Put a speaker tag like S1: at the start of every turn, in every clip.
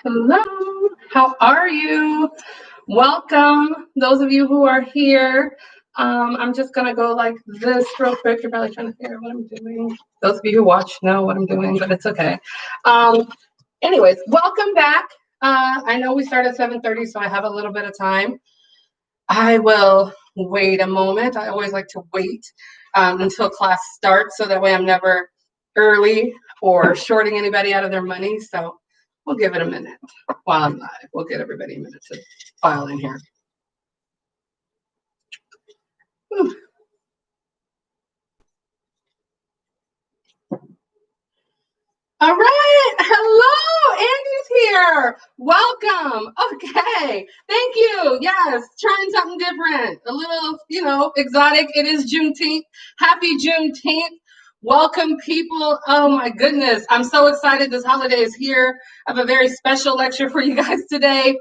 S1: Hello, how are you? Welcome, those of you who are here. I'm just gonna go like this real quick. You're probably trying to figure out what I'm doing. Those of you who watch know what I'm doing, but it's okay. Anyways, welcome back. I know we start at 7:30, so I have a little bit of time. I will wait a moment. I always like to wait until class starts, so that way I'm never early or shorting anybody out of their money. So we'll give it a minute while I'm live. We'll get everybody a minute to file in here. Whew. All right. Hello, Andy's here. Welcome. Okay. Thank you. Yes. Trying something different. A little, exotic. It is Juneteenth. Happy Juneteenth. Welcome, people. Oh, my goodness. I'm so excited. This holiday is here. I have a very special lecture for you guys today.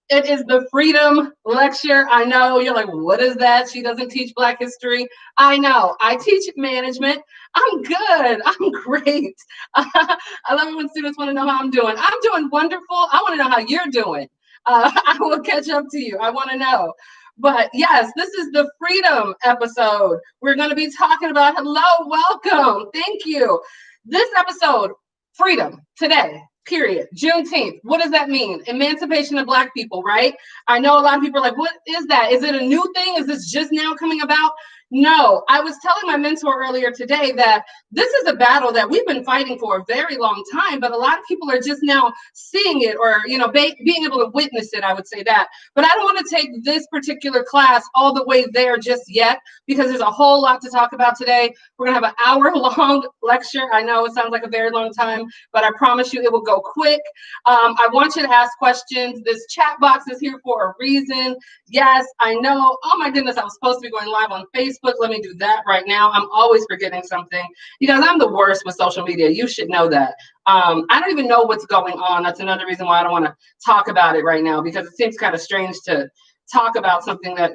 S1: It is the Freedom Lecture. I know you're like, what is that? She doesn't teach Black history. I know. I teach management. I'm good. I'm great. I love it when students want to know how I'm doing. I'm doing wonderful. I want to know how you're doing. I will catch up to you. I want to know. But yes, this is the Freedom episode. We're going to be talking about, hello, welcome. Thank you. This episode, Freedom, today. Period. Juneteenth. What does that mean? Emancipation of Black people, right? I know a lot of people are like, what is that? Is it a new thing? Is this just now coming about? No, I was telling my mentor earlier today that this is a battle that we've been fighting for a very long time, but a lot of people are just now seeing it or, being able to witness it, I would say that. But I don't want to take this particular class all the way there just yet, because there's a whole lot to talk about today. We're going to have an hour-long lecture. I know it sounds like a very long time, but I promise you it will go quick. I want you to ask questions. This chat box is here for a reason. Yes, I know. Oh my goodness, I was supposed to be going live on Facebook. Let me do that right now. I'm always forgetting something. You guys, I'm the worst with social media. You should know that. I don't even know what's going on. That's another reason why I don't want to talk about it right now, because it seems kind of strange to talk about something that,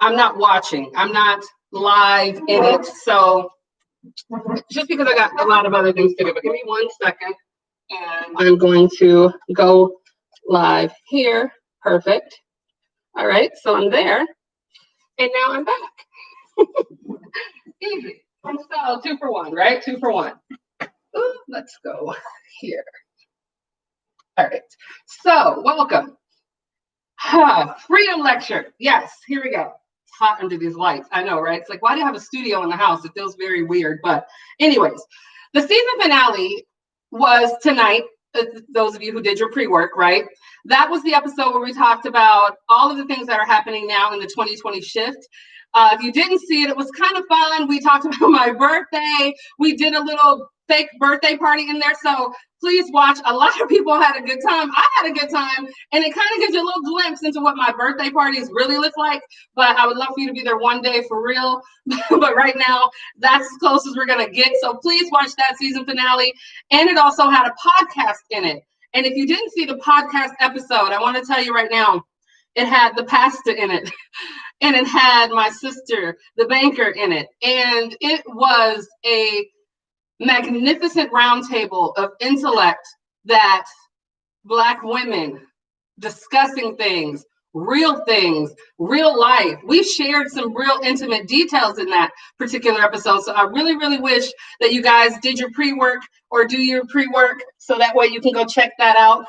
S1: I'm not watching. I'm not live in it. So just because I got a lot of other things to do, but give me 1 second and I'm going to go live here. Perfect. All right, so I'm there. And now I'm back. Easy. So 2 for 1, right? 2 for 1. Ooh, let's go here. All right. So welcome. Freedom Lecture. Yes, here we go. It's hot under these lights. I know, right? It's like, why do you have a studio in the house? It feels very weird. But anyways, the season finale was tonight. Those of you who did your pre-work, right? That was the episode where we talked about all of the things that are happening now in the 2020 shift. If you didn't see it, it was kind of fun. We talked about my birthday. We did a little fake birthday party in there. So please watch. A lot of people had a good time. I had a good time. And it kind of gives you a little glimpse into what my birthday parties really look like. But I would love for you to be there one day for real. But right now, that's as close as we're going to get. So please watch that season finale. And it also had a podcast in it. And if you didn't see the podcast episode, I want to tell you right now, it had the pastor in it. And it had my sister, the banker, in it. And it was a magnificent roundtable of intellect that Black women discussing things, real life. We shared some real intimate details in that particular episode. So I really, really wish that you guys did your pre-work or do your pre-work so that way you can go check that out.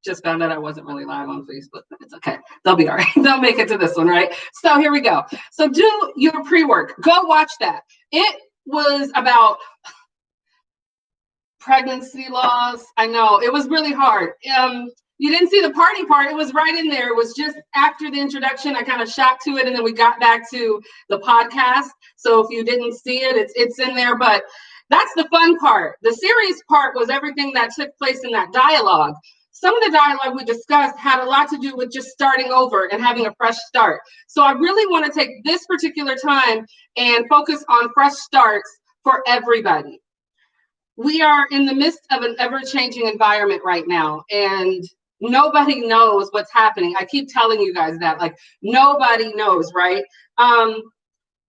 S1: Just found out I wasn't really live on Facebook, but it's okay. They'll be all right. They'll make it to this one, right? So here we go. So do your pre-work. Go watch that. It was about pregnancy loss. I know it was really hard. You didn't see the party part. It was right in there. It was just after the introduction. I kind of shot to it, and then we got back to the podcast. So if you didn't see it, it's in there. But that's the fun part. The serious part was everything that took place in that dialogue. Some of the dialogue we discussed had a lot to do with just starting over and having a fresh start. So I really want to take this particular time and focus on fresh starts for everybody. We are in the midst of an ever-changing environment right now, and nobody knows what's happening. I keep telling you guys that, like, nobody knows, right?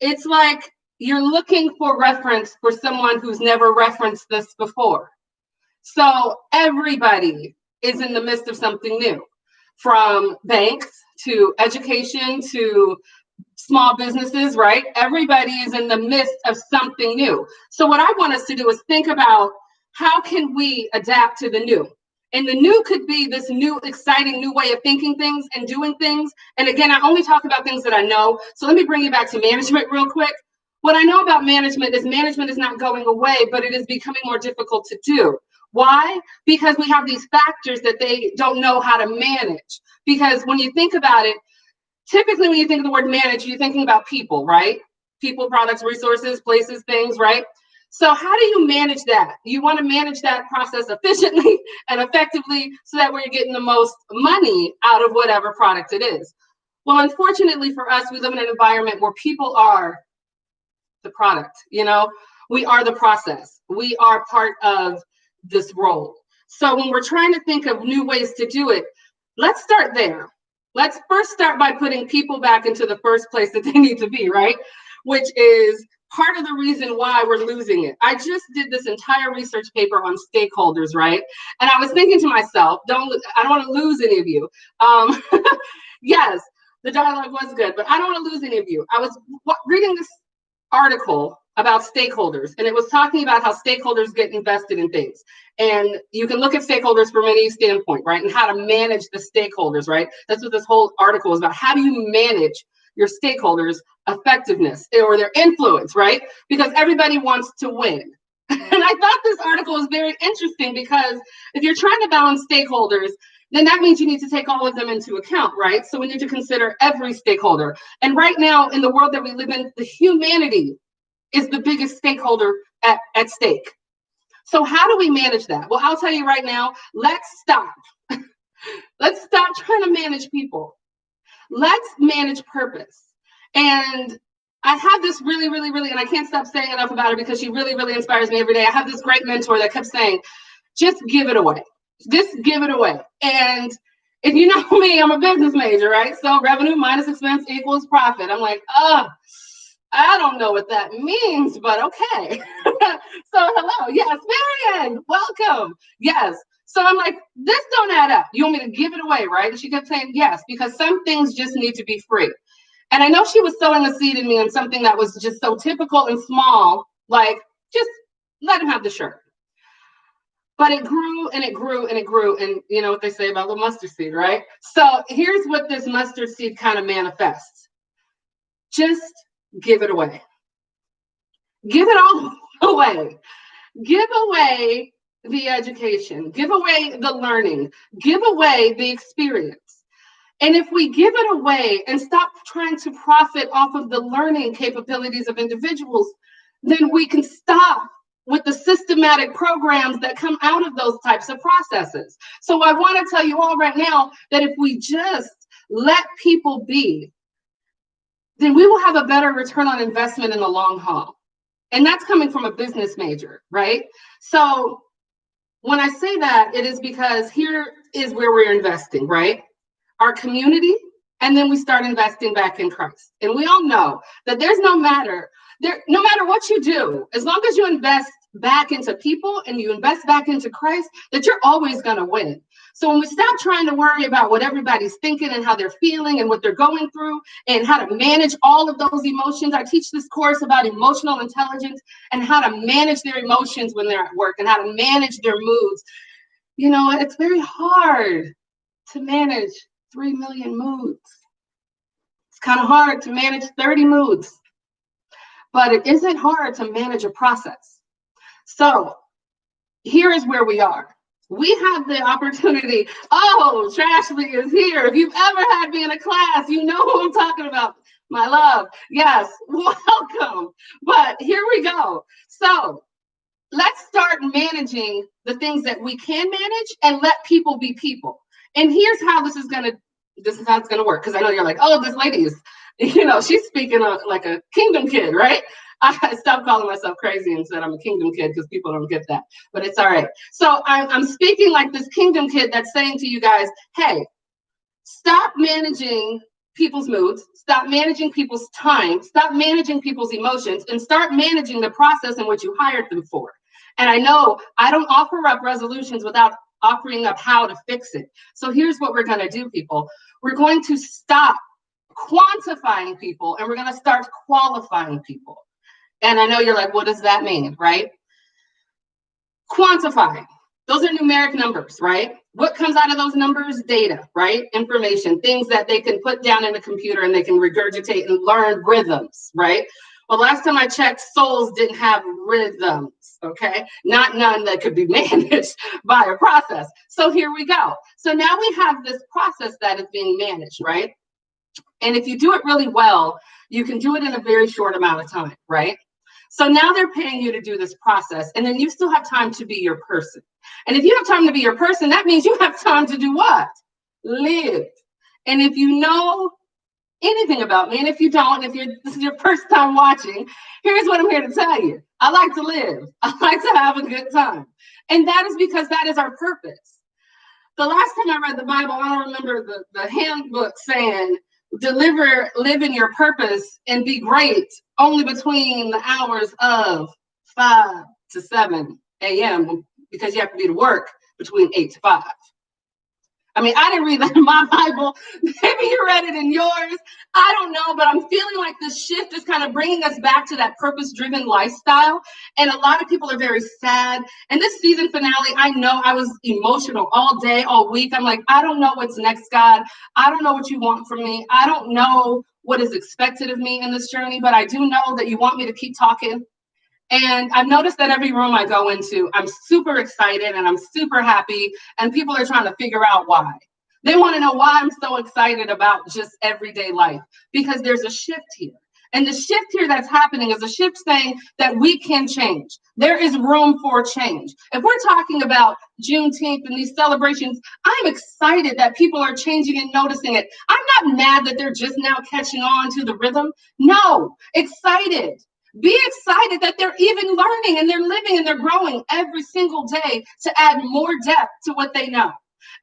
S1: It's like you're looking for reference for someone who's never referenced this before. So everybody is in the midst of something new, from banks to education to small businesses, right? Everybody is in the midst of something new. So what I want us to do is think about how can we adapt to the new? And the new could be this new, exciting new way of thinking things and doing things. And again, I only talk about things that I know. So let me bring you back to management real quick. What I know about management is not going away, but it is becoming more difficult to do. Why? Because we have these factors that they don't know how to manage. Because when you think about it, typically when you think of the word manage, you're thinking about people, right? People, products, resources, places, things, right? So how do you manage that? You want to manage that process efficiently and effectively so that we're getting the most money out of whatever product it is. Well, unfortunately for us, we live in an environment where people are the product, we are the process. We are part of this role. So when we're trying to think of new ways to do it, let's start there. Let's first start by putting people back into the first place that they need to be, right? Which is part of the reason why we're losing it. I just did this entire research paper on stakeholders, right? And I was thinking to myself, I don't want to lose any of you. Yes, the dialogue was good, but I don't want to lose any of you. I was reading this article about stakeholders, and it was talking about how stakeholders get invested in things. And you can look at stakeholders from any standpoint, right? And how to manage the stakeholders, right? That's what this whole article is about. How do you manage your stakeholders' effectiveness or their influence, right? Because everybody wants to win. And I thought this article was very interesting because if you're trying to balance stakeholders, then that means you need to take all of them into account, right? So we need to consider every stakeholder. And right now in the world that we live in, the humanity is the biggest stakeholder at stake. So how do we manage that? Well, I'll tell you right now, let's stop. Let's stop trying to manage people. Let's manage purpose. And I have this really, and I can't stop saying enough about her because she really, really inspires me every day. I have this great mentor that kept saying, just give it away. Just give it away. And if you know me, I'm a business major, right? So revenue minus expense equals profit. I'm like, I don't know what that means, but okay. So hello. Yes, Marianne, welcome. Yes. So I'm like, this don't add up. You want me to give it away, right? And she kept saying, yes, because some things just need to be free. And I know she was sowing a seed in me on something that was just so typical and small, like just let him have the shirt. But it grew and it grew and it grew. And you know what they say about the mustard seed, right? So here's what this mustard seed kind of manifests. Just give it away. Give it all away. Give away the education. Give away the learning. Give away the experience. And if we give it away and stop trying to profit off of the learning capabilities of individuals, then we can stop with the systematic programs that come out of those types of processes. So I want to tell you all right now that if we just let people be, then we will have a better return on investment in the long haul. And that's coming from a business major, right? So when I say that, it is because here is where we're investing, right? Our community, and then we start investing back in Christ. And we all know that no matter what you do, as long as you invest back into people and you invest back into Christ, that you're always going to win. So when we stop trying to worry about what everybody's thinking and how they're feeling and what they're going through and how to manage all of those emotions, I teach this course about emotional intelligence and how to manage their emotions when they're at work and how to manage their moods. You know, it's very hard to manage 3 million moods. It's kind of hard to manage 30 moods, but it isn't hard to manage a process. So here is where we are. We have the opportunity. Oh, Trashley is here. If you've ever had me in a class, you know who I'm talking about. My love. Yes, welcome. But here we go. So let's start managing the things that we can manage and let people be people. And here's how this is how it's gonna work. Because I know you're like, oh, this lady is, she's speaking like a kingdom kid, right? I stopped calling myself crazy and said I'm a kingdom kid because people don't get that, but it's all right. So I'm speaking like this kingdom kid that's saying to you guys, hey, stop managing people's moods, stop managing people's time, stop managing people's emotions, and start managing the process in which you hired them for. And I know I don't offer up resolutions without offering up how to fix it. So here's what we're going to do, people. We're going to stop quantifying people and we're going to start qualifying people. And I know you're like, what does that mean, right? Quantifying. Those are numeric numbers, right? What comes out of those numbers? Data, right? Information, things that they can put down in a computer and they can regurgitate and learn rhythms, right? Well, last time I checked, souls didn't have rhythms, okay? Not none that could be managed by a process. So here we go. So now we have this process that is being managed, right? And if you do it really well, you can do it in a very short amount of time, right? So now they're paying you to do this process, and then you still have time to be your person. And if you have time to be your person, that means you have time to do what? Live. And if you know anything about me, and if you don't, if this is your first time watching, here's what I'm here to tell you. I like to live. I like to have a good time. And that is because that is our purpose. The last time I read the Bible, I don't remember the handbook saying, live in your purpose and be great only between the hours of 5 to 7 a.m. because you have to be to work between 8 to 5. I mean, I didn't read that in my Bible. Maybe you read it in yours. I don't know, but I'm feeling like this shift is kind of bringing us back to that purpose-driven lifestyle. And a lot of people are very sad. And this season finale, I know I was emotional all day, all week. I'm like, I don't know what's next, God. I don't know what you want from me. I don't know what is expected of me in this journey, but I do know that you want me to keep talking. And I've noticed that every room I go into, I'm super excited and I'm super happy. And people are trying to figure out why. They want to know why I'm so excited about just everyday life, because there's a shift here. And the shift here that's happening is a shift saying that we can change. There is room for change. If we're talking about Juneteenth and these celebrations, I'm excited that people are changing and noticing it. I'm not mad that they're just now catching on to the rhythm. No, excited. Be excited that they're even learning and they're living and they're growing every single day to add more depth to what they know.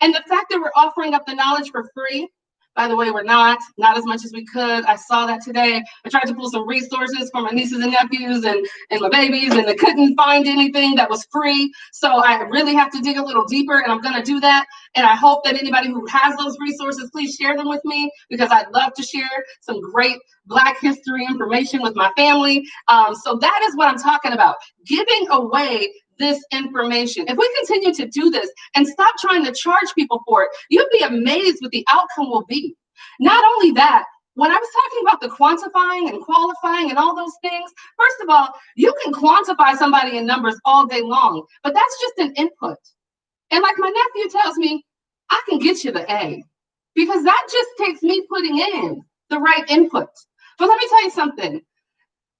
S1: And the fact that we're offering up the knowledge for free, by the way, we're not as much as we could. I saw that today. I tried to pull some resources for my nieces and nephews and my babies, and I couldn't find anything that was free. So I really have to dig a little deeper, and I'm going to do that. And I hope that anybody who has those resources, please share them with me, because I'd love to share some great Black history information with my family. So that is what I'm talking about, giving away this information. If we continue to do this and stop trying to charge people for it, you'd be amazed what the outcome will be. Not only that, when I was talking about the quantifying and qualifying and all those things, first of all, you can quantify somebody in numbers all day long, but that's just an input. And like my nephew tells me, I can get you the A, because that just takes me putting in the right input. But let me tell you something.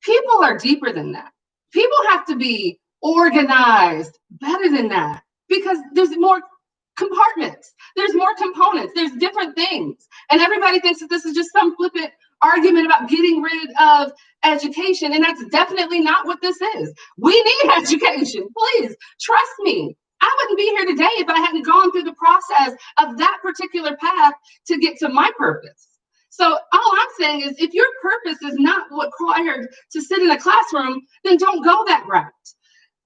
S1: People are deeper than that. People have to be organized better than that, because there's more compartments, there's more components, there's different things. And everybody thinks that this is just some flippant argument about getting rid of education. And that's definitely not what this is. We need education. Please trust me. I wouldn't be here today if I hadn't gone through the process of that particular path to get to my purpose. So all I'm saying is, if your purpose is not required to sit in a classroom, then don't go that route.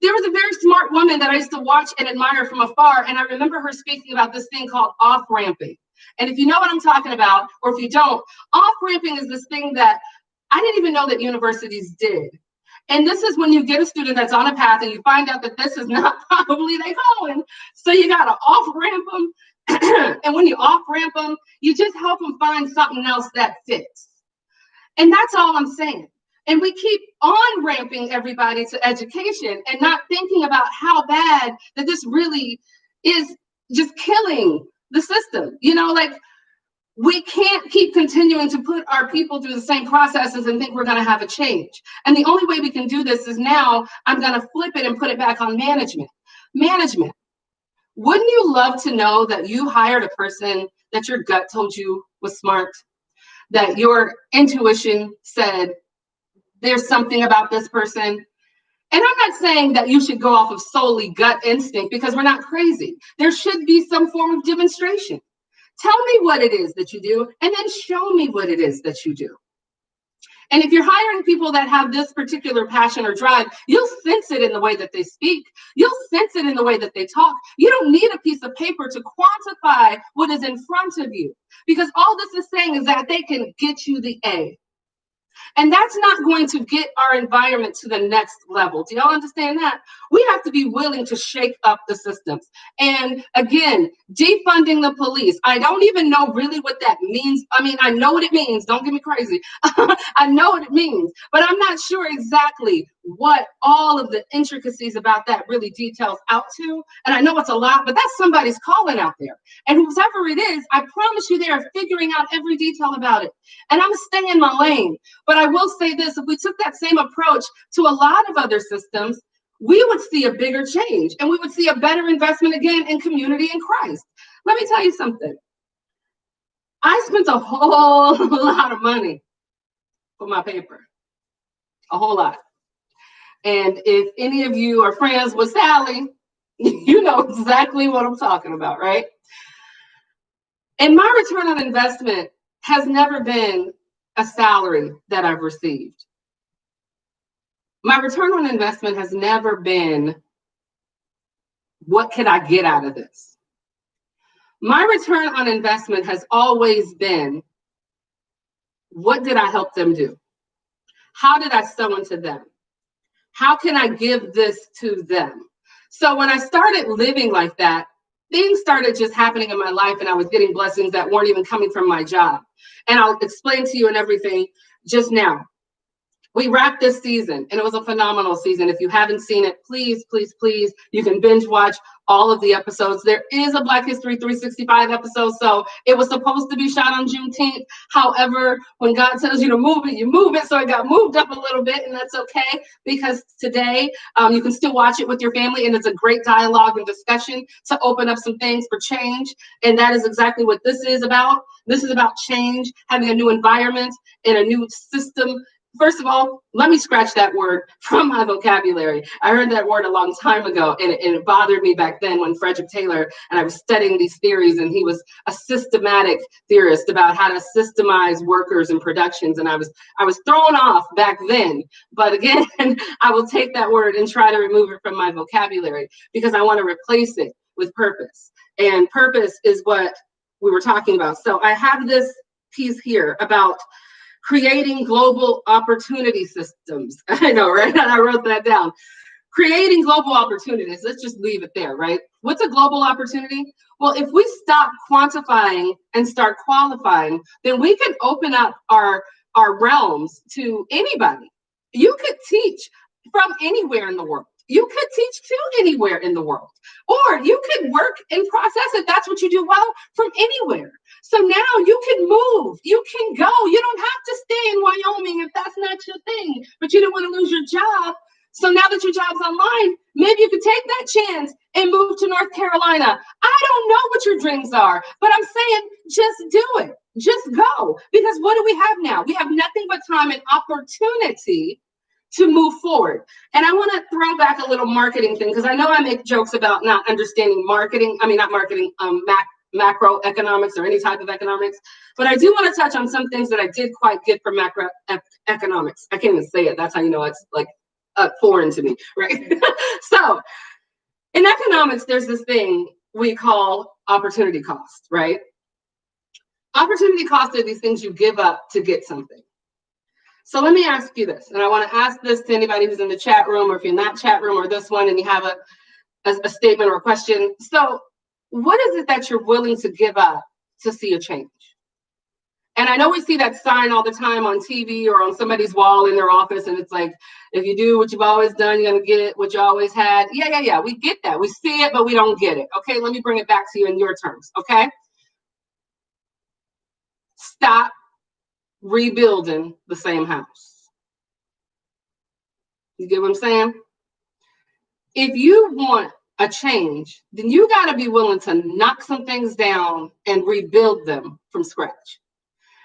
S1: There was a very smart woman that I used to watch and admire from afar, and I remember her speaking about this thing called off-ramping. And if you know what I'm talking about, or if you don't, off-ramping is this thing that I didn't even know that universities did. And this is when you get a student that's on a path and you find out that this is not probably their calling. So you got to off-ramp them. And when you off-ramp them, you just help them find something else that fits. And that's all I'm saying. And we keep on ramping everybody to education and not thinking about how bad that this really is just killing the system. You know, like, we can't keep continuing to put our people through the same processes and think we're going to have a change. And the only way we can do this is now I'm going to flip it and put it back on management. Management. Wouldn't you love to know that you hired a person that your gut told you was smart, that your intuition said there's something about this person? And I'm not saying that you should go off of solely gut instinct, because we're not crazy. There should be some form of demonstration. Tell me what it is that you do, and then show me what it is that you do. And if you're hiring people that have this particular passion or drive, you'll sense it in the way that they speak. You'll sense it in the way that they talk. You don't need a piece of paper to quantify what is in front of you, because all this is saying is that they can get you the A. And that's not going to get our environment to the next level. Do y'all understand that? We have to be willing to shake up the systems. And again, defunding the police. I don't even know really what that means. I mean, I know what it means. Don't get me crazy. I know what it means, but I'm not sure exactly what all of the intricacies about that really details out to. And I know it's a lot, but that's somebody's calling out there. And whoever it is, I promise you they are figuring out every detail about it. And I'm staying in my lane. But I will say this, if we took that same approach to a lot of other systems, we would see a bigger change and we would see a better investment again in community in Christ. Let me tell you something. I spent a whole lot of money for my paper, a whole lot. And if any of you are friends with Sally, you know exactly what I'm talking about, right? And my return on investment has never been a salary that I've received. My return on investment has never been, what can I get out of this? My return on investment has always been, what did I help them do? How did I sow into them? How can I give this to them? So when I started living like that, things started just happening in my life and I was getting blessings that weren't even coming from my job. And I'll explain to you and everything just now. We wrapped this season and it was a phenomenal season. If you haven't seen it, please, please, please, you can binge watch all of the episodes. There is a Black History 365 episode. So it was supposed to be shot on Juneteenth. However, when God tells you to move it, you move it. So it got moved up a little bit, and that's okay, because today you can still watch it with your family, and it's a great dialogue and discussion to open up some things for change. And that is exactly what this is about. This is about change, having a new environment and a new system. First of all, let me scratch that word from my vocabulary. I heard that word a long time ago, and it bothered me back then when Frederick Taylor, and I was studying these theories, and he was a systematic theorist about how to systemize workers and productions, and I was thrown off back then. But again, I will take that word and try to remove it from my vocabulary because I want to replace it with purpose. And purpose is what we were talking about. So I have this piece here about creating global opportunity systems. I know, right? I wrote that down. Creating global opportunities. Let's just leave it there, right? What's a global opportunity? Well, if we stop quantifying and start qualifying, then we can open up our realms to anybody. You could teach from anywhere in the world. You could teach to anywhere in the world. Or you could work in process, if that's what you do well, from anywhere. So now you can move, you can go. You don't have to stay in Wyoming if that's not your thing, but you don't want to lose your job. So now that your job's online, maybe you could take that chance and move to North Carolina. I don't know what your dreams are, but I'm saying just do it. Just go. Because what do we have now? We have nothing but time and opportunity to move forward. And I want to throw back a little marketing thing, because I know I make jokes about not understanding marketing. I mean, not marketing, macroeconomics or any type of economics. But I do want to touch on some things that I did quite get from macroeconomics. I can't even say it. That's how you know it's like foreign to me, right? So in economics, there's this thing we call opportunity cost, right? Opportunity cost are these things you give up to get something. So let me ask you this, and I want to ask this to anybody who's in the chat room, or if you're in that chat room or this one and you have a statement or a question. So what is it that you're willing to give up to see a change? And I know we see that sign all the time on TV or on somebody's wall in their office, and it's like, if you do what you've always done, you're going to get what you always had. Yeah. We get that. We see it, but we don't get it. Okay, let me bring it back to you in your terms, okay? Stop rebuilding the same house. You get what I'm saying? If you want a change, then you got to be willing to knock some things down and rebuild them from scratch.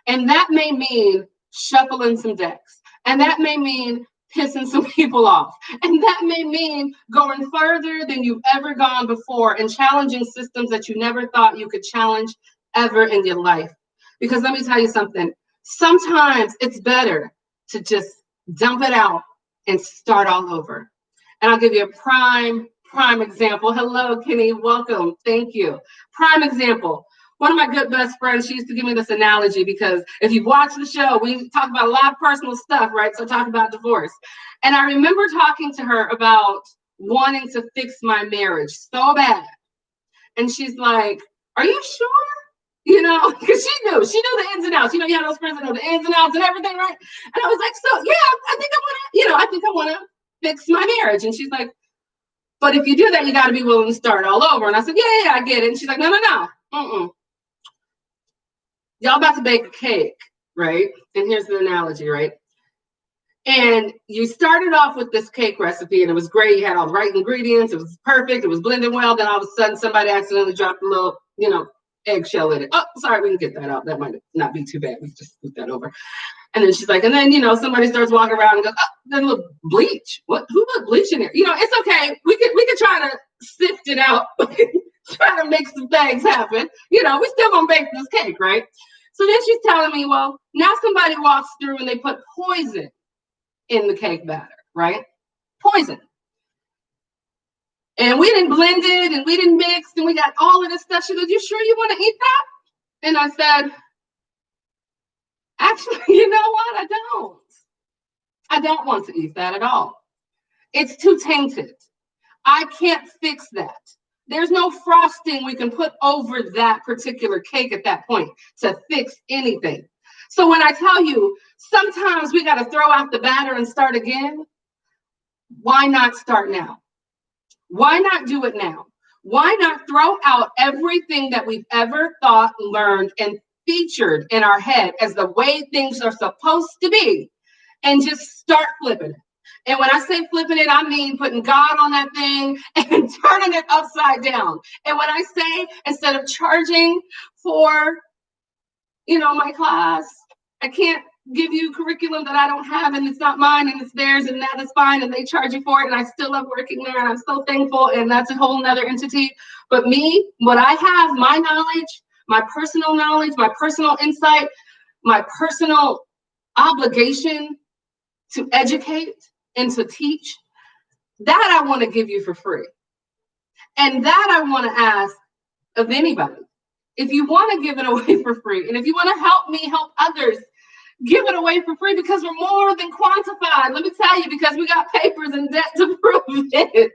S1: And that may mean shuffling some decks. And that may mean pissing some people off. And that may mean going further than you've ever gone before and challenging systems that you never thought you could challenge ever in your life. Because let me tell you something. Sometimes it's better to just dump it out and start all over. And I'll give you a prime example. Hello, Kenny. Welcome. Thank you. Prime example. One of my good best friends, she used to give me this analogy because if you've watched the show, we talk about a lot of personal stuff, right? So talk about divorce. And I remember talking to her about wanting to fix my marriage so bad. And she's like, are you sure? You know, because she knew the ins and outs. You know, you have those friends that know the ins and outs and everything, right? And I was like, so yeah, I think I want to fix my marriage. And she's like, but if you do that, you got to be willing to start all over. And I said, yeah, I get it. And she's like, no. Y'all about to bake a cake, right? And here's the analogy, right? And you started off with this cake recipe and it was great. You had all the right ingredients. It was perfect. It was blended well. Then all of a sudden somebody accidentally dropped a little, eggshell in it. Oh, sorry, we can get that out. That might not be too bad. We just put that over. And then she's like, and then, somebody starts walking around and goes, oh, there's a little bleach. What? Who put bleach in there? It's okay. We could try to sift it out. Try to make some things happen. We still gonna bake this cake, right? So then she's telling me, well, now somebody walks through and they put poison in the cake batter, right? Poison. And we didn't blend it and we didn't mix and we got all of this stuff. She goes, you sure you want to eat that? And I said, actually, you know what? I don't want to eat that at all. It's too tainted. I can't fix that. There's no frosting we can put over that particular cake at that point to fix anything. So when I tell you, sometimes we got to throw out the batter and start again, why not start now? Why not do it now? Why not throw out everything that we've ever thought, learned, and featured in our head as the way things are supposed to be and just start flipping it? And when I say flipping it, I mean putting God on that thing and turning it upside down. And when I say, instead of charging for, my class, I can't give you curriculum that I don't have and it's not mine and it's theirs and that is fine and they charge you for it and I still love working there and I'm so thankful and that's a whole nother entity. But me, what I have, my knowledge, my personal insight, my personal obligation to educate and to teach, that I want to give you for free. And that I want to ask of anybody. If you want to give it away for free, and if you want to help me help others, give it away for free because we're more than quantified. Let me tell you, because we got papers and debt to prove it.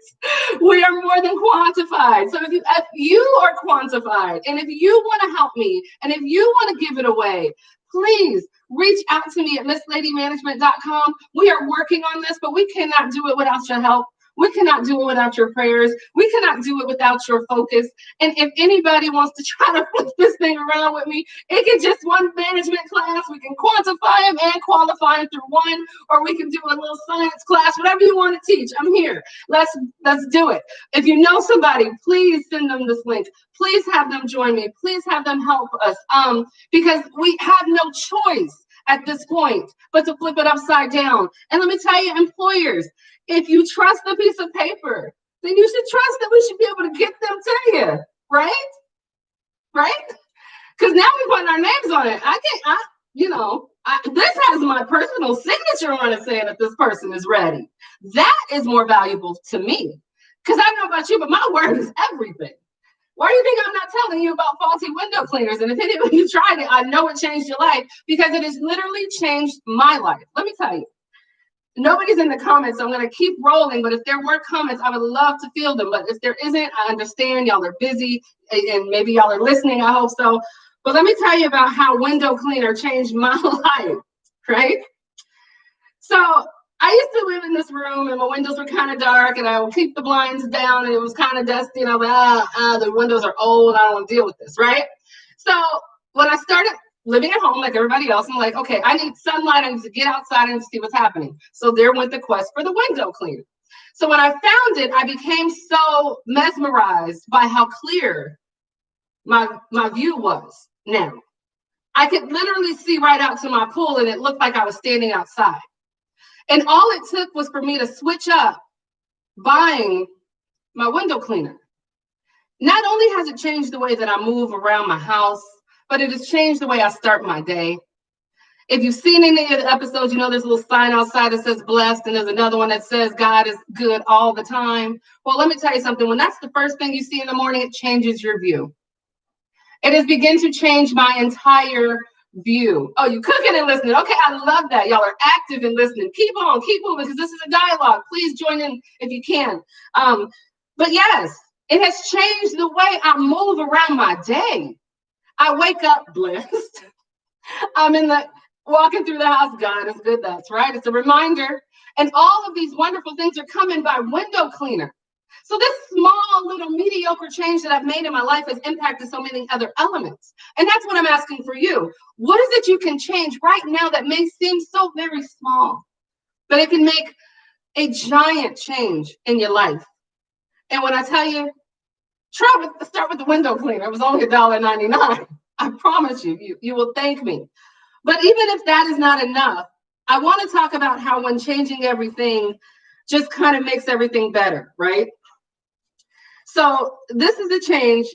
S1: We are more than quantified. So if you are quantified, and if you want to help me, and if you want to give it away, please reach out to me at missladymanagement.com. We are working on this, but we cannot do it without your help. We cannot do it without your prayers. We cannot do it without your focus. And if anybody wants to try to flip this thing around with me, it can just one management class. We can quantify them and qualify them through one, or we can do a little science class, whatever you want to teach. I'm here. Let's do it. If you know somebody, please send them this link. Please have them join me. Please have them help us. Because we have no choice at this point but to flip it upside down. And let me tell you, employers, if you trust a piece of paper, then you should trust that we should be able to get them to you, right? Because now we're putting our names on it. This has my personal signature on it saying that this person is ready. That is more valuable to me. Because I don't know about you, but my word is everything. Why do you think I'm not telling you about faulty window cleaners? And if any of you tried it, I know it changed your life because it has literally changed my life. Let me tell you. Nobody's in the comments, so I'm going to keep rolling. But if there were comments, I would love to feel them. But if there isn't, I understand y'all are busy and maybe y'all are listening. I hope so. But let me tell you about how window cleaner changed my life, right? So I used to live in this room and my windows were kind of dark and I would keep the blinds down and it was kind of dusty. And I was like, the windows are old. I don't want to deal with this, right? So when I started living at home like everybody else, I'm like, okay, I need sunlight. I need to get outside and see what's happening. So there went the quest for the window cleaner. So when I found it, I became so mesmerized by how clear my view was now. I could literally see right out to my pool and it looked like I was standing outside. And all it took was for me to switch up buying my window cleaner. Not only has it changed the way that I move around my house, but it has changed the way I start my day. If you've seen any of the episodes, you know there's a little sign outside that says blessed, and there's another one that says God is good all the time. Well, let me tell you something. When that's the first thing you see in the morning, it changes your view. It has begun to change my entire view. Oh, you cooking and listening. Okay, I love that. Y'all are active and listening. Keep on, keep moving, because this is a dialogue. Please join in if you can. But yes, it has changed the way I move around my day. I wake up blessed. I'm walking through the house. God is good. That's right. It's a reminder. And all of these wonderful things are coming by window cleaner. So this small little mediocre change that I've made in my life has impacted so many other elements. And that's what I'm asking for you. What is it you can change right now that may seem so very small, but it can make a giant change in your life? And when I tell you, start with the window cleaner. It was only $1.99. I promise you will thank me. But even if that is not enough, I want to talk about how when changing everything just kind of makes everything better, right? So this is the change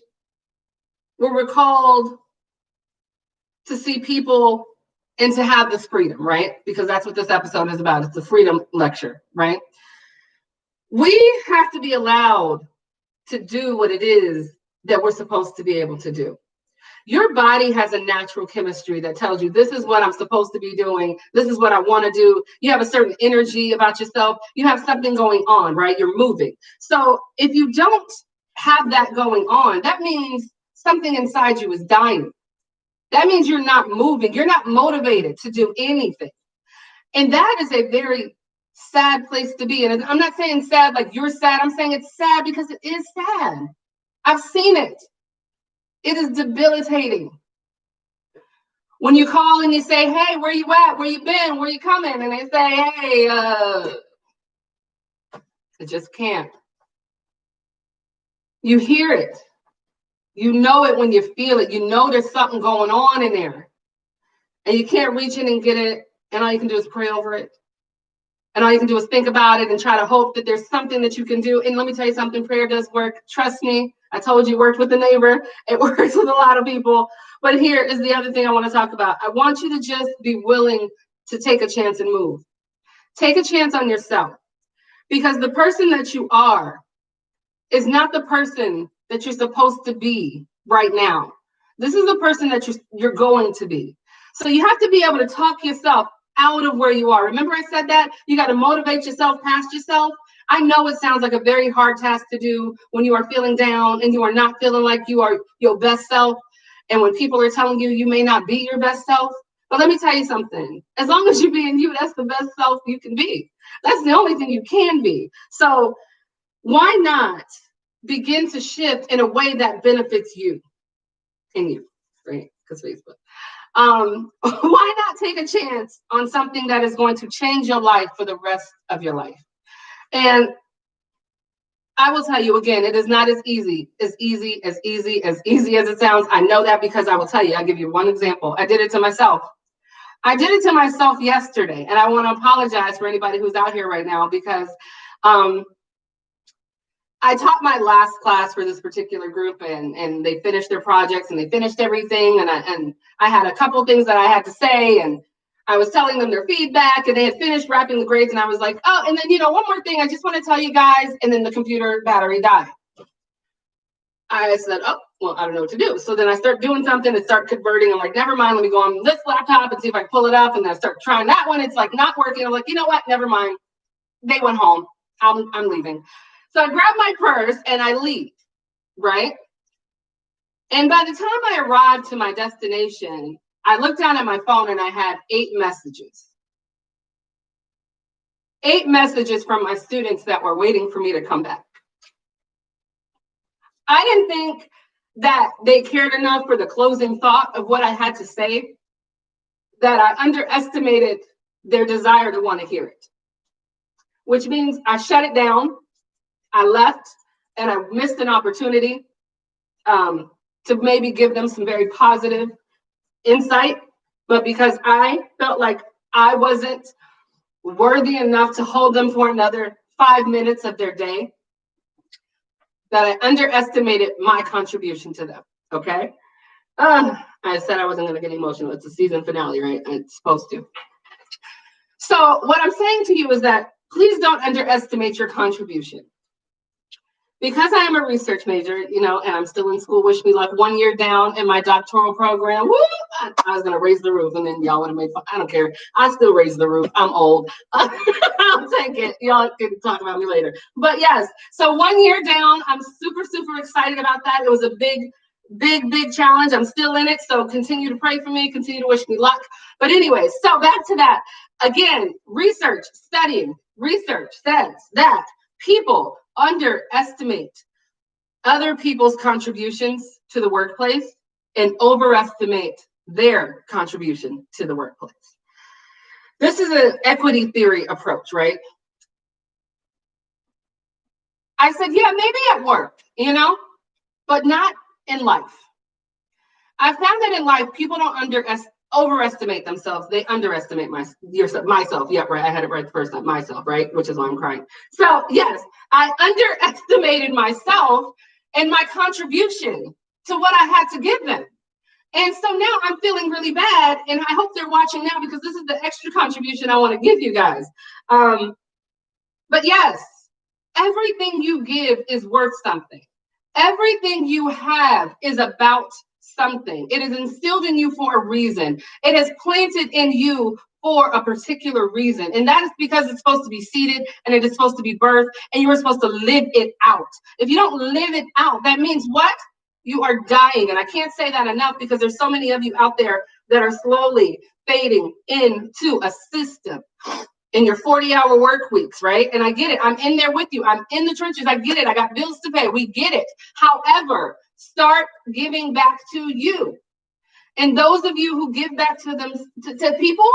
S1: where we're called to see people and to have this freedom, right? Because that's what this episode is about. It's a freedom lecture, right? We have to be allowed to do what it is that we're supposed to be able to do. Your body has a natural chemistry that tells you this is what I'm supposed to be doing. This is what I want to do. You have a certain energy about yourself. You have something going on, right? You're moving. So if you don't have that going on, that means something inside you is dying. That means you're not moving. You're not motivated to do anything. And that is a very sad place to be. And I'm not saying sad like you're sad. I'm saying it's sad because it is sad. I've seen it. It is debilitating. When you call and you say, hey, where you at? Where you been? Where you coming? And they say, hey, I just can't. You hear it. You know it when you feel it. You know there's something going on in there. And you can't reach in and get it. And all you can do is pray over it. And all you can do is think about it and try to hope that there's something that you can do. And let me tell you something, prayer does work. Trust me. I told you it worked with the neighbor. It works with a lot of people. But here is the other thing I want to talk about. I want you to just be willing to take a chance and move. Take a chance on yourself. Because the person that you are is not the person that you're supposed to be right now. This is the person that you're going to be. So you have to be able to talk yourself out of where you are. Remember I said that? You got to motivate yourself past yourself. I know it sounds like a very hard task to do when you are feeling down and you are not feeling like you are your best self. And when people are telling you you may not be your best self. But let me tell you something. As long as you're being you, that's the best self you can be. That's the only thing you can be. So why not begin to shift in a way that benefits you and you, right? Because Facebook. Why not take a chance on something that is going to change your life for the rest of your life? And I will tell you again, it is not as easy as it sounds. I know that because I will tell you, I'll give you one example. I did it to myself. I did it to myself yesterday. And I want to apologize for anybody who's out here right now because I taught my last class for this particular group and they finished their projects and they finished everything. And I had a couple things that I had to say and I was telling them their feedback and they had finished wrapping the grades. And I was like, oh, and then, one more thing I just want to tell you guys. And then the computer battery died. I said, oh, well, I don't know what to do. So then I start doing something and start converting. I'm like, never mind. Let me go on this laptop and see if I can pull it up. And then I start trying that one. It's like not working. I'm like, you know what? Never mind. They went home. I'm leaving. So I grab my purse and I leave, right? And by the time I arrived to my destination, I looked down at my phone and I had 8 messages. 8 messages from my students that were waiting for me to come back. I didn't think that they cared enough for the closing thought of what I had to say, that I underestimated their desire to want to hear it. Which means I shut it down. I left and I missed an opportunity to maybe give them some very positive insight. But because I felt like I wasn't worthy enough to hold them for another 5 minutes of their day, that I underestimated my contribution to them, okay? I said I wasn't going to get emotional. It's a season finale, right? It's supposed to. So what I'm saying to you is that please don't underestimate your contribution. Because I am a research major, and I'm still in school, wish me luck, 1 year down in my doctoral program. Woo! I was going to raise the roof, and then y'all would have made fun. I don't care. I still raise the roof. I'm old. I'll take it. Y'all can talk about me later. But yes, so 1 year down, I'm super, super excited about that. It was a big challenge. I'm still in it, so continue to pray for me, continue to wish me luck. But anyways, so back to that. Again, studying research says that people underestimate other people's contributions to the workplace and overestimate their contribution to the workplace. This is an equity theory approach, right? I said, yeah, maybe at work, but not in life. I found that in life, people don't overestimate themselves. They underestimate myself. Yep, right. I had it right the first time. Myself, right? Which is why I'm crying. So yes, I underestimated myself and my contribution to what I had to give them. And so now I'm feeling really bad. And I hope they're watching now because this is the extra contribution I want to give you guys. But yes, everything you give is worth something. Everything you have is about something. It is instilled in you for a reason. It is planted in you for a particular reason. And that is because it's supposed to be seeded and it is supposed to be birthed and you are supposed to live it out. If you don't live it out, that means what? You are dying. And I can't say that enough because there's so many of you out there that are slowly fading into a system. In your 40-hour work weeks, right? And I get it. I'm in there with you. I'm in the trenches. I get it. I got bills to pay. We get it. However, start giving back to you. And those of you who give back to them, to people,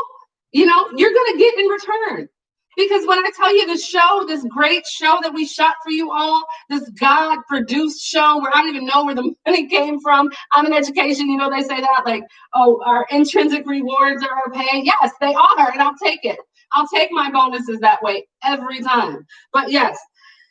S1: you're going to get in return. Because when I tell you this great show that we shot for you all, this God-produced show where I don't even know where the money came from. I'm in education, they say that like, oh, our intrinsic rewards are our pay. Yes, they are, and I'll take it. I'll take my bonuses that way every time. But yes,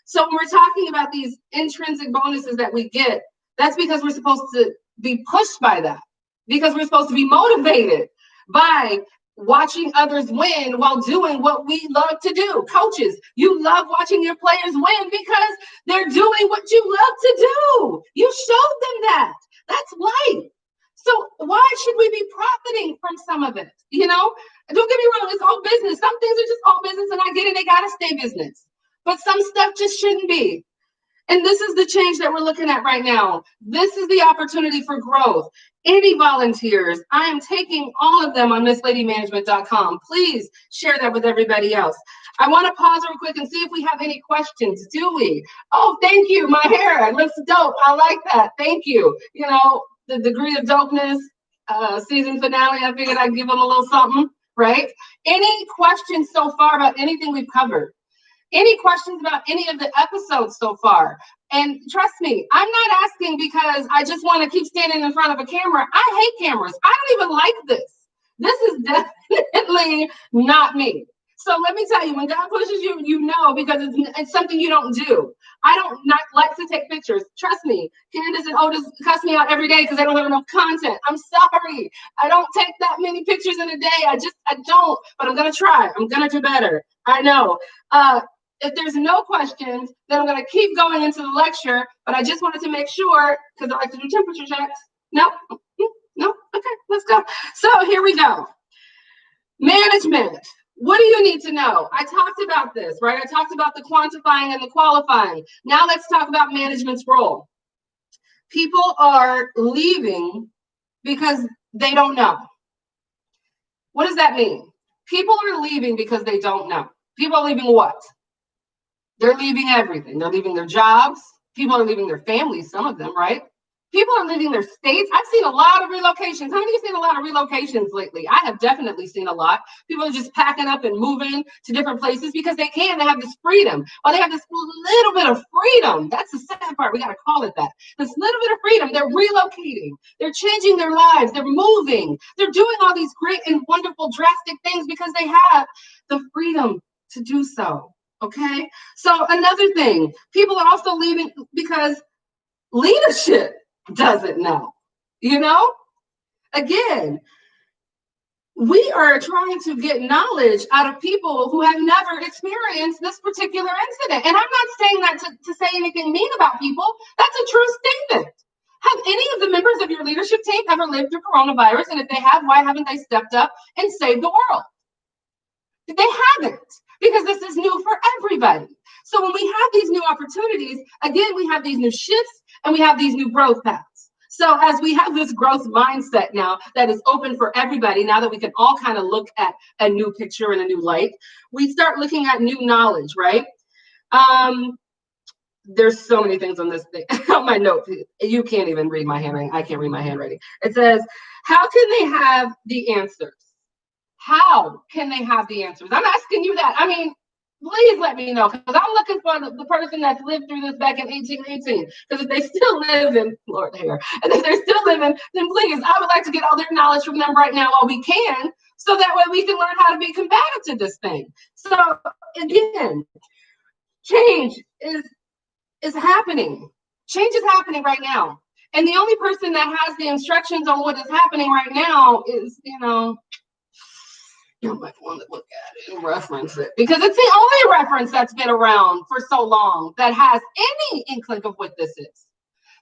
S1: so when we're talking about these intrinsic bonuses that we get, that's because we're supposed to be pushed by that. Because we're supposed to be motivated by watching others win while doing what we love to do. Coaches, you love watching your players win because they're doing what you love to do. You showed them that. That's life. So why should we be profiting from some of it? Don't get me wrong, it's all business. Some things are just all business, and I get it, they got to stay business. But some stuff just shouldn't be. And this is the change that we're looking at right now. This is the opportunity for growth. Any volunteers, I am taking all of them on MissLadyManagement.com. Please share that with everybody else. I want to pause real quick and see if we have any questions. Do we? Oh, thank you. My hair looks dope. I like that. Thank you. The degree of dopeness, season finale, I figured I'd give them a little something, right? Any questions so far about anything we've covered? Any questions about any of the episodes so far? And trust me, I'm not asking because I just want to keep standing in front of a camera. I hate cameras. I don't even like this. This is definitely not me. So let me tell you, when God pushes you, because it's something you don't do. I don't not like to take pictures. Trust me, Candace and Otis cuss me out every day because they don't have enough content. I'm sorry. I don't take that many pictures in a day. I don't, but I'm going to try. I'm going to do better. I know. If there's no questions, then I'm going to keep going into the lecture, but I just wanted to make sure, because I like to do temperature checks. No? Okay, let's go. So here we go. Management. What do you need to know? I talked about this, right? I talked about the quantifying and the qualifying. Now let's talk about management's role. People are leaving because they don't know. What does that mean? People are leaving because they don't know. People are leaving what? They're leaving everything. They're leaving their jobs. People are leaving their families, some of them, right? People are leaving their states. I've seen a lot of relocations. How many of you have seen a lot of relocations lately? I have definitely seen a lot. People are just packing up and moving to different places because they can. They have this freedom. Or they have this little bit of freedom. That's the sad part. We got to call it that. This little bit of freedom. They're relocating. They're changing their lives. They're moving. They're doing all these great and wonderful, drastic things because they have the freedom to do so. Okay? So another thing, people are also leaving because leadership doesn't know. Again, we are trying to get knowledge out of people who have never experienced this particular incident. And I'm not saying that to say anything mean about people. That's a true statement. Have any of the members of your leadership team ever lived through coronavirus? And if they have, why haven't they stepped up and saved the world? They haven't, because this is new for everybody. So when we have these new opportunities, again, we have these new shifts and we have these new growth paths. So as we have this growth mindset now that is open for everybody, now that we can all kind of look at a new picture in a new light, we start looking at new knowledge, right? There's so many things on this thing, on my note. You can't even read my handwriting. I can't read my handwriting. It says, how can they have the answers? How can they have the answers? I'm asking you that. I mean, please let me know, because I'm looking for the person that's lived through this back in 1818. Because if they still live in, Lord here, and if they're still living, then please, I would like to get all their knowledge from them right now while we can, so that way we can learn how to be combative to this thing. So again, change is happening. Change is happening right now. And the only person that has the instructions on what is happening right now is, you might want to look at it and reference it, because it's the only reference that's been around for so long that has any inkling of what this is.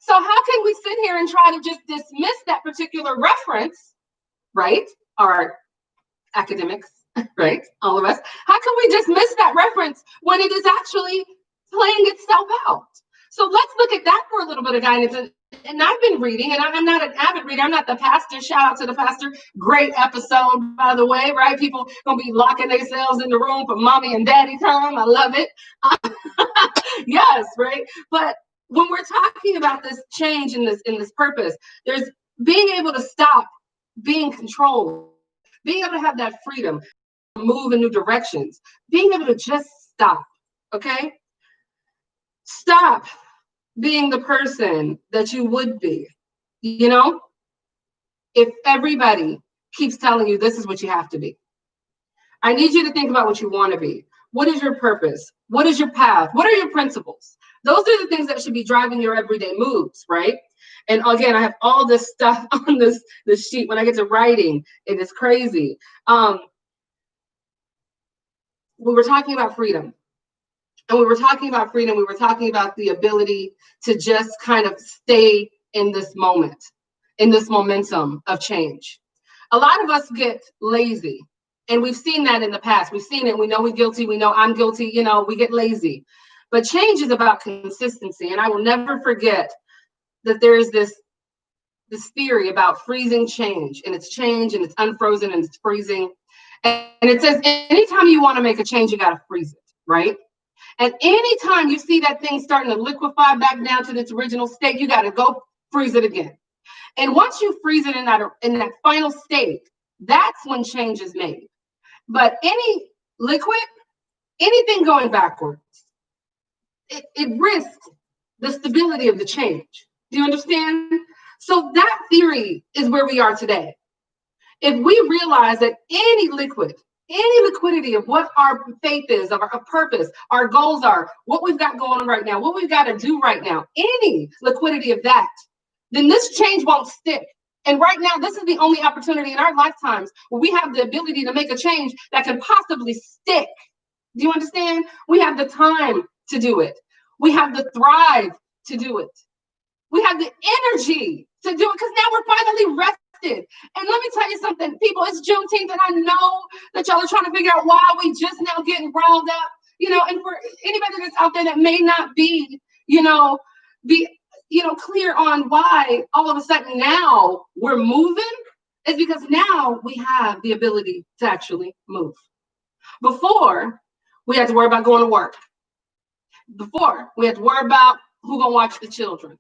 S1: So how can we sit here and try to just dismiss that particular reference, right? Our academics, right? All of us. How can we dismiss that reference when it is actually playing itself out? So let's look at that for a little bit of guidance. And I've been reading, and I'm not an avid reader. I'm not the pastor. Shout out to the pastor. Great episode, by the way, right? People gonna be locking themselves in the room for mommy and daddy time. I love it. Yes, right. But when we're talking about this change in this purpose, there's being able to stop being controlled, being able to have that freedom, move in new directions, being able to just stop. Okay, stop being the person that you would be. If everybody keeps telling you this is what you have to be, I need you to think about what you want to be. What is your purpose? What is your path? What are your principles? Those are the things that should be driving your everyday moves, right? And again, I have all this stuff on this sheet. When I get to writing, it is crazy. We were talking about freedom. And we were talking about freedom. We were talking about the ability to just kind of stay in this moment, in this momentum of change. A lot of us get lazy, and we've seen that in the past. We've seen it. We know we're guilty. We know I'm guilty. We get lazy. But change is about consistency. And I will never forget that there is this theory about freezing change, and it's change, and it's unfrozen, and it's freezing. And it says anytime you want to make a change, you got to freeze it, right? And anytime you see that thing starting to liquefy back down to its original state, you got to go freeze it again. And once you freeze it in that final state, that's when change is made. But any liquid, anything going backwards, it risks the stability of the change. Do you understand? So that theory is where we are today. If we realize that any liquidity of what our faith is, of our purpose, our goals are, what we've got going on right now, what we've got to do right now, any liquidity of that, then this change won't stick. And right now, this is the only opportunity in our lifetimes where we have the ability to make a change that can possibly stick. Do you understand? We have the time to do it. We have the thrive to do it. We have the energy to do it, because now we're finally rested. And let me tell you something, people, it's Juneteenth, and I know that y'all are trying to figure out why we just now getting riled up, and for anybody that's out there that may not be clear on why all of a sudden now we're moving, is because now we have the ability to actually move. Before, we had to worry about going to work. Before, we had to worry about who's gonna watch the children.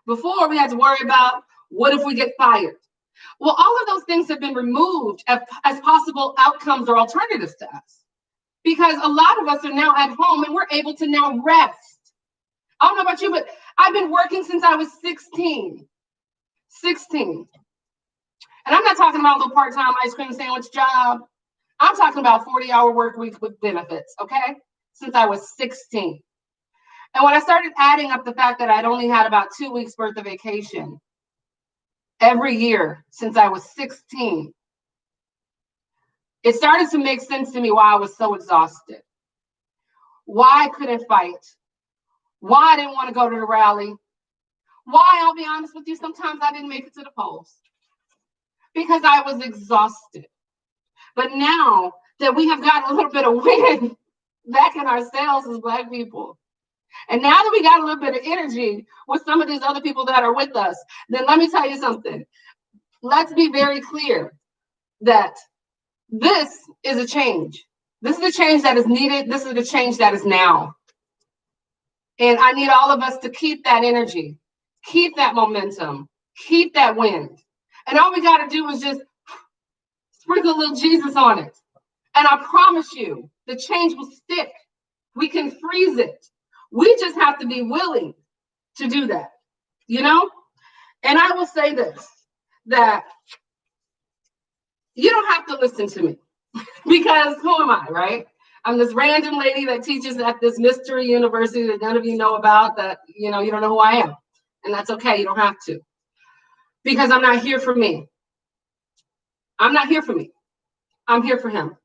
S1: Before, we had to worry about what if we get fired. Well, all of those things have been removed as possible outcomes or alternatives to us, because a lot of us are now at home and we're able to now rest. I don't know about you, but I've been working since I was 16. And I'm not talking about a little part-time ice cream sandwich job. I'm talking about 40-hour work week with benefits, okay? Since I was 16. And when I started adding up the fact that I'd only had about 2 weeks worth of vacation, every year since I was 16. It started to make sense to me why I was so exhausted, why I couldn't fight, why I didn't want to go to the rally, why, I'll be honest with you, sometimes I didn't make it to the polls, because I was exhausted. But now that we have gotten a little bit of wind back in ourselves as Black people, and now that we got a little bit of energy with some of these other people that are with us, then let me tell you something. Let's be very clear that this is a change. This is a change that is needed. This is the change that is now. And I need all of us to keep that energy, keep that momentum, keep that wind. And all we got to do is just sprinkle a little Jesus on it. And I promise you, the change will stick. We can freeze it. We just have to be willing to do that, you know? And I will say this, that you don't have to listen to me because who am I, right? I'm this random lady that teaches at this mystery university that none of you know about, that, you know, you don't know who I am. And that's okay, you don't have to. Because I'm not here for me. I'm not here for me. I'm here for him.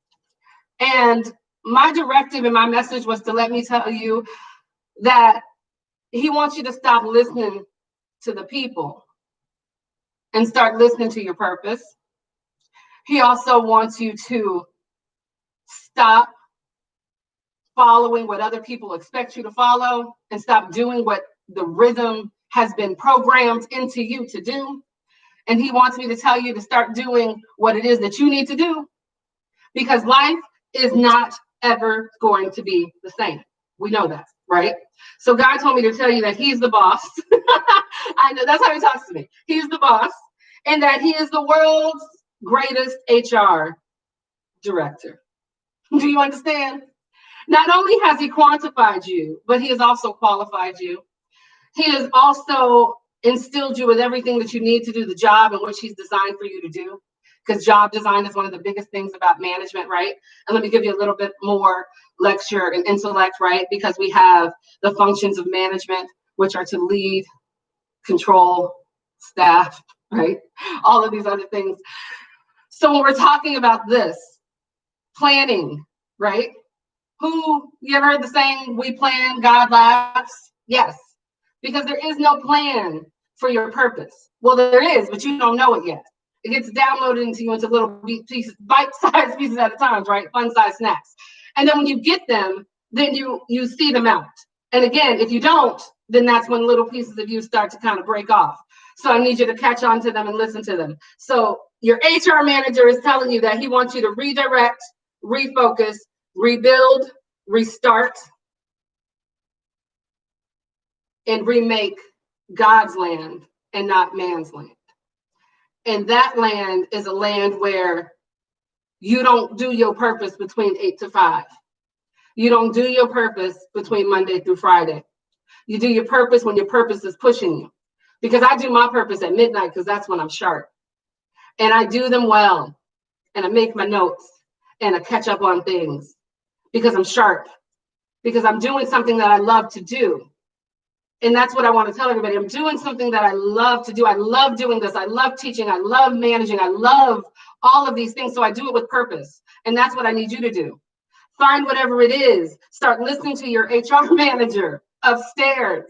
S1: And my directive and my message was to let me tell you that he wants you to stop listening to the people and start listening to your purpose. He also wants you to stop following what other people expect you to follow and stop doing what the rhythm has been programmed into you to do. And he wants me to tell you to start doing what it is that you need to do, because life is not ever going to be the same. We know that, right? So God told me to tell you that he's the boss. I know that's how he talks to me. He's the boss, and that he is the world's greatest HR director. Do you understand? Not only has he quantified you, but he has also qualified you. He has also instilled you with everything that you need to do the job in which he's designed for you to do. Because job design is one of the biggest things about management, right? And let me give you a little bit more lecture and intellect, right? Because we have the functions of management, which are to lead, control, staff, right? All of these other things. So when we're talking about this, planning, right? You ever heard the saying, we plan, God laughs? Yes, because there is no plan for your purpose. Well, there is, but you don't know it yet. It gets downloaded into you into little pieces, bite-sized pieces at a time, right? Fun-sized snacks. And then when you get them, then you see them out. And again, if you don't, then that's when little pieces of you start to kind of break off. So I need you to catch on to them and listen to them. So your HR manager is telling you that he wants you to redirect, refocus, rebuild, restart, and remake God's land and not man's land. And that land is a land where you don't do your purpose between 8 to 5. You don't do your purpose between Monday through Friday. You do your purpose when your purpose is pushing you. Because I do my purpose at midnight because that's when I'm sharp. And I do them well. And I make my notes and I catch up on things because I'm sharp. Because I'm doing something that I love to do. And that's what I want to tell everybody. I'm doing something that I love to do. I love doing this. I love teaching. I love managing. I love all of these things. So I do it with purpose. And that's what I need you to do. Find whatever it is. Start listening to your HR manager upstairs.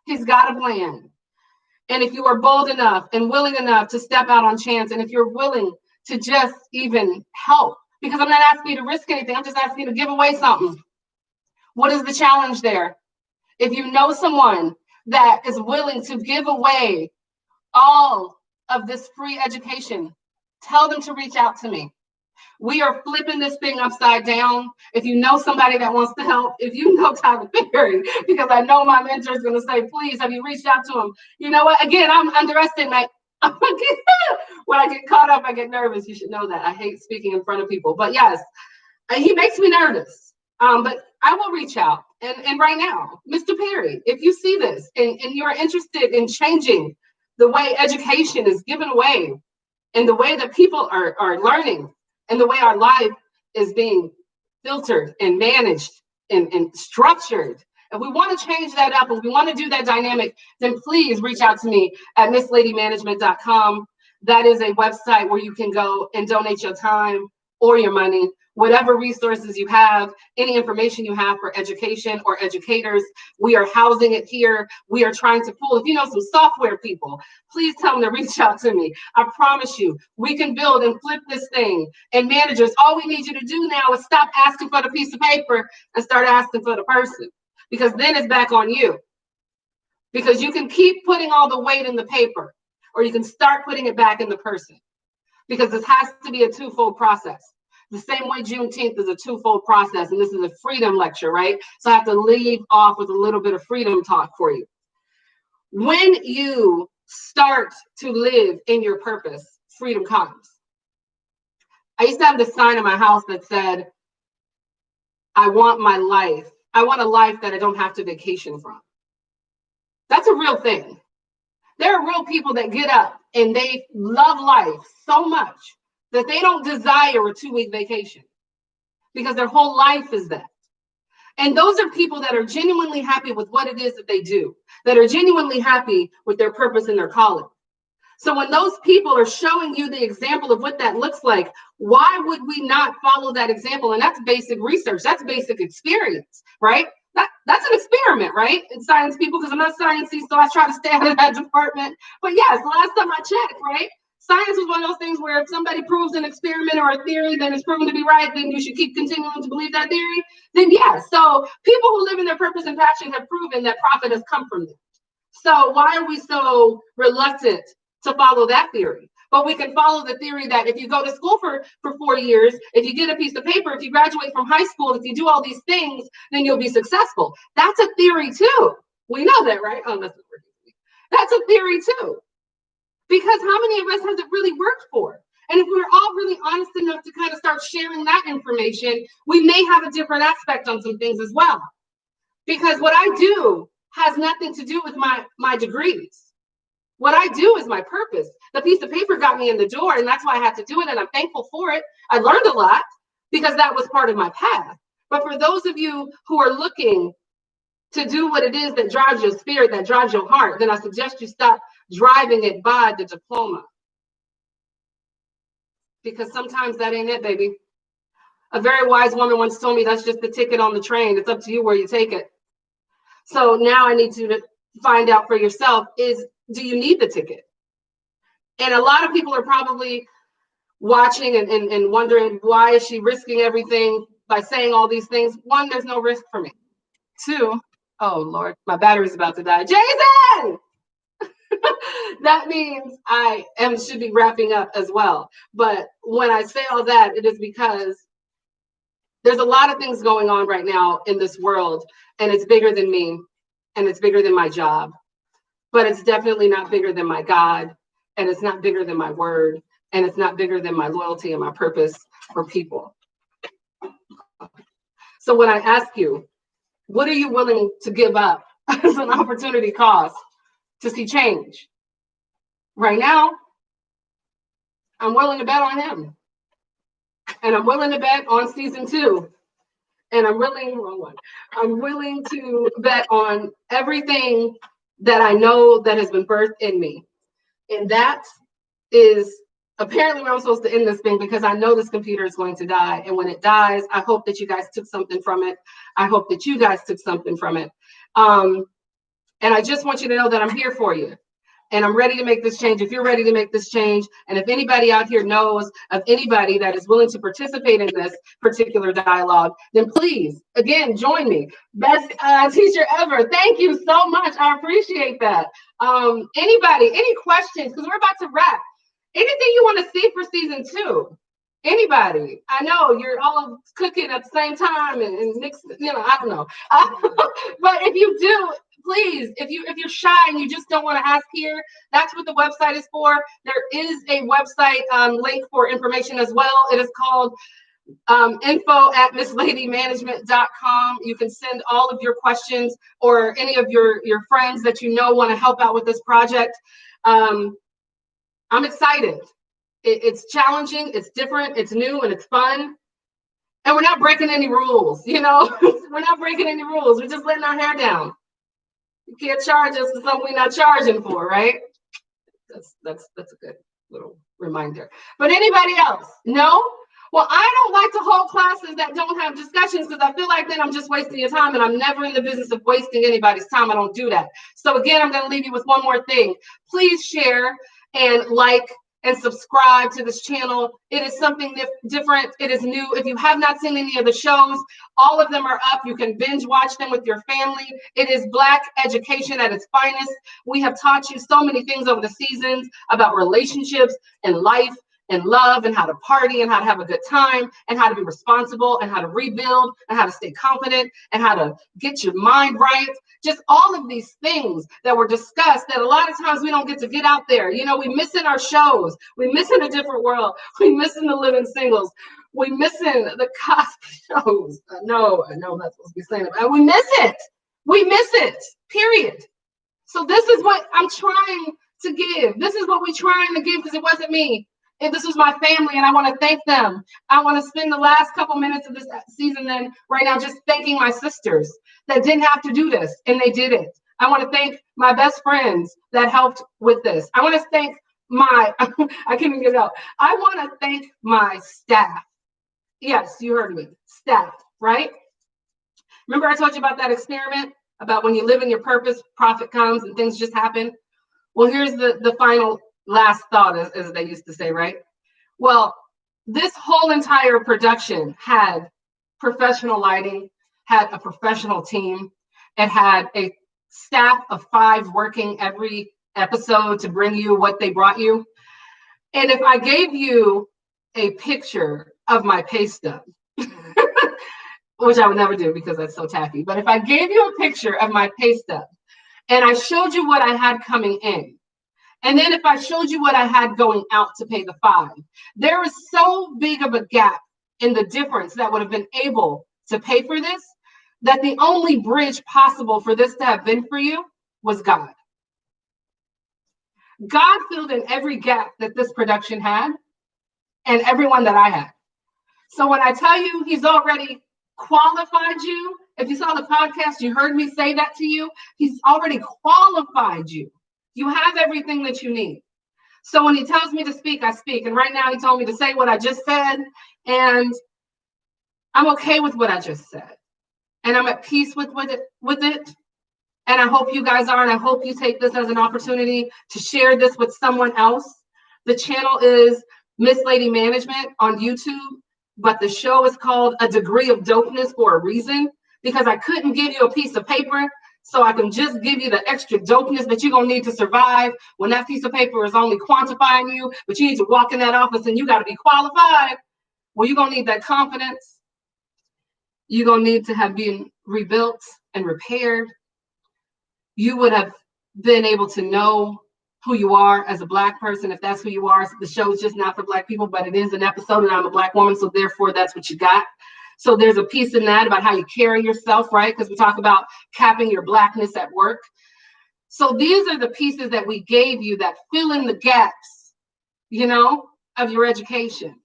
S1: He's got a plan. And if you are bold enough and willing enough to step out on chance, and if you're willing to just even help, because I'm not asking you to risk anything. I'm just asking you to give away something. What is the challenge there? If you know someone that is willing to give away all of this free education, tell them to reach out to me. We are flipping this thing upside down. If you know somebody that wants to help, if you know Tyler Perry, because I know my mentor is going to say, please, have you reached out to him? You know what? Again, I'm underestimating. When I get caught up, I get nervous. You should know that. I hate speaking in front of people. But yes, he makes me nervous. But I will reach out. And right now, Mr. Perry, if you see this and you are interested in changing the way education is given away and the way that people are learning and the way our life is being filtered and managed and structured If we want to change that up, if we want to do that dynamic, then please reach out to me at missLadyManagement.com. That is a website where you can go and donate your time or your money, whatever resources you have, any information you have for education or educators. We are housing it here. We are trying to pull, if you know some software people, please tell them to reach out to me. I promise you, we can build and flip this thing. And managers, all we need you to do now is stop asking for the piece of paper and start asking for the person, because then it's back on you. Because you can keep putting all the weight in the paper, or you can start putting it back in the person, because this has to be a twofold process. The same way Juneteenth is a twofold process, and this is a freedom lecture, right? So I have to leave off with a little bit of freedom talk for you. When you start to live in your purpose, freedom comes. I used to have this sign in my house that said, I want my life. I want a life that I don't have to vacation from. That's a real thing. There are real people that get up and they love life so much that they don't desire a 2-week vacation, because their whole life is that. And those are people that are genuinely happy with what it is that they do, that are genuinely happy with their purpose and their calling. So when those people are showing you the example of what that looks like, why would we not follow that example? And that's basic research. That's basic experience, right? That's an experiment, right? In science people, because I'm not sciencey, so I try to stay out of that department. But yes, last time I checked, right? Science is one of those things where if somebody proves an experiment or a theory that is proven to be right, then you should keep continuing to believe that theory. Then yes. So people who live in their purpose and passion have proven that profit has come from them. So why are we so reluctant to follow that theory? But we can follow the theory that if you go to school for 4 years, if you get a piece of paper, if you graduate from high school, if you do all these things, then you'll be successful. That's a theory too. We know that, right? Oh, that's a theory too. Because how many of us has it really worked for? And if we're all really honest enough to kind of start sharing that information, we may have a different aspect on some things as well. Because what I do has nothing to do with my degrees. What I do is my purpose. The piece of paper got me in the door, and that's why I had to do it, and I'm thankful for it. I learned a lot because that was part of my path. But for those of you who are looking to do what it is that drives your spirit, that drives your heart, then I suggest you stop driving it by the diploma. Because sometimes that ain't it, baby. A very wise woman once told me that's just the ticket on the train. It's up to you where you take it. So now I need you to find out for yourself, do you need the ticket? And a lot of people are probably watching and wondering, why is she risking everything by saying all these things? One, there's no risk for me. Two, oh Lord, my battery's about to die. Jason! That means I should be wrapping up as well. But when I say all that, it is because there's a lot of things going on right now in this world, and it's bigger than me, and it's bigger than my job, but it's definitely not bigger than my God, and it's not bigger than my word, and it's not bigger than my loyalty and my purpose for people. So when I ask you, what are you willing to give up as an opportunity cost to see change? Right now, I'm willing to bet on him. And I'm willing to bet on season 2. And I'm willing to bet on everything that I know that has been birthed in me. And that is apparently where I'm supposed to end this thing, because I know this computer is going to die. And when it dies, I hope that you guys took something from it. I hope that you guys took something from it. And I just want you to know that I'm here for you. And I'm ready to make this change if you're ready to make this change. And if anybody out here knows of anybody that is willing to participate in this particular dialogue, then please, again, join me. Best teacher ever. Thank you so much. I appreciate that. Anybody, any questions? Because we're about to wrap. Anything you want to see for season 2? Anybody? I know you're all cooking at the same time and mixed, I don't know. But if you do, please, if you're shy and you just don't want to ask here, that's what the website is for. There is a website link for information as well. It is called info@missLadyManagement.com. You can send all of your questions, or any of your friends that you know want to help out with this project. I'm excited. It's challenging, it's different, it's new, and it's fun. And we're not breaking any rules, you know? We're not breaking any rules. We're just letting our hair down. You can't charge us for something we're not charging for, right? That's a good little reminder. But anybody else? No? Well, I don't like to hold classes that don't have discussions because I feel like then I'm just wasting your time, and I'm never in the business of wasting anybody's time. I don't do that. So again, I'm going to leave you with one more thing. Please share and like and subscribe to this channel. It is something different. It is new. If you have not seen any of the shows, all of them are up. You can binge watch them with your family. It is Black education at its finest. We have taught you so many things over the seasons about relationships and life and love and how to party and how to have a good time and how to be responsible and how to rebuild and how to stay confident and how to get your mind right. Just all of these things that were discussed that a lot of times we don't get to get out there. You know, we miss in our shows. We miss in A Different World. We miss in The Living Singles. We miss in the Cosby shows. No, I'm not supposed to be saying it. But we miss it. We miss it, period. So this is what I'm trying to give. This is what we're trying to give because it wasn't me. And this was my family, and I want to thank them. I want to spend the last couple minutes of this season then right now just thanking my sisters that didn't have to do this, and they did it. I want to thank my best friends that helped with this. I want to thank my, I can't even get it out. I want to thank my staff. Yes, you heard me, staff, right? Remember I told you about that experiment, about when you live in your purpose, profit comes and things just happen? Well, here's the final last thought, as they used to say, right? Well, this whole entire production had professional lighting, had a professional team, it had a staff of 5 working every episode to bring you what they brought you. And if I gave you a picture of my pay stub, which I would never do because that's so tacky, but if I gave you a picture of my pay stub and I showed you what I had coming in, and then if I showed you what I had going out to pay the fine, there is so big of a gap in the difference that would have been able to pay for this, that the only bridge possible for this to have been for you was God. God filled in every gap that this production had and everyone that I had. So when I tell you he's already qualified you, if you saw the podcast, you heard me say that to you, he's already qualified you. You have everything that you need. So when he tells me to speak, I speak. And right now he told me to say what I just said. And I'm okay with what I just said. And I'm at peace with it. And I hope you guys are. And I hope you take this as an opportunity to share this with someone else. The channel is Miss Lady Management on YouTube. But the show is called A Degree of Dopeness for a reason. Because I couldn't give you a piece of paper so I can just give you the extra dopeness that you're going to need to survive when that piece of paper is only quantifying you, but you need to walk in that office and you got to be qualified. Well, you're going to need that confidence. You're going to need to have been rebuilt and repaired. You would have been able to know who you are as a Black person, if that's who you are. The show is just not for Black people, but it is an episode and I'm a Black woman, so therefore that's what you got. So there's a piece in that about how you carry yourself, right? Because we talk about capping your Blackness at work. So these are the pieces that we gave you that fill in the gaps, you know, of your education.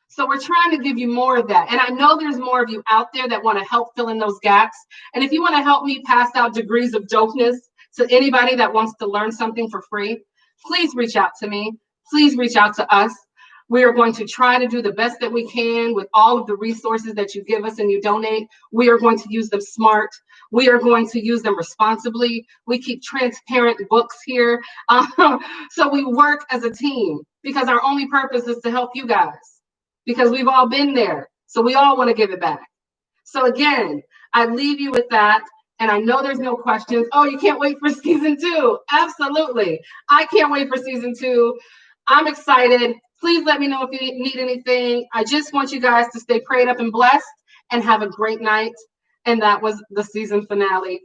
S1: So we're trying to give you more of that. And I know there's more of you out there that want to help fill in those gaps. And if you want to help me pass out degrees of dopeness to anybody that wants to learn something for free, please reach out to me. Please reach out to us. We are going to try to do the best that we can with all of the resources that you give us and you donate. We are going to use them smart. We are going to use them responsibly. We keep transparent books here. So we work as a team because our only purpose is to help you guys because we've all been there. So we all want to give it back. So again, I leave you with that. And I know there's no questions. Oh, you can't wait for season 2. Absolutely. I can't wait for season 2. I'm excited. Please let me know if you need anything. I just want you guys to stay prayed up and blessed and have a great night. And that was the season finale.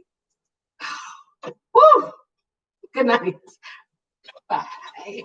S1: Woo! Good night. Bye.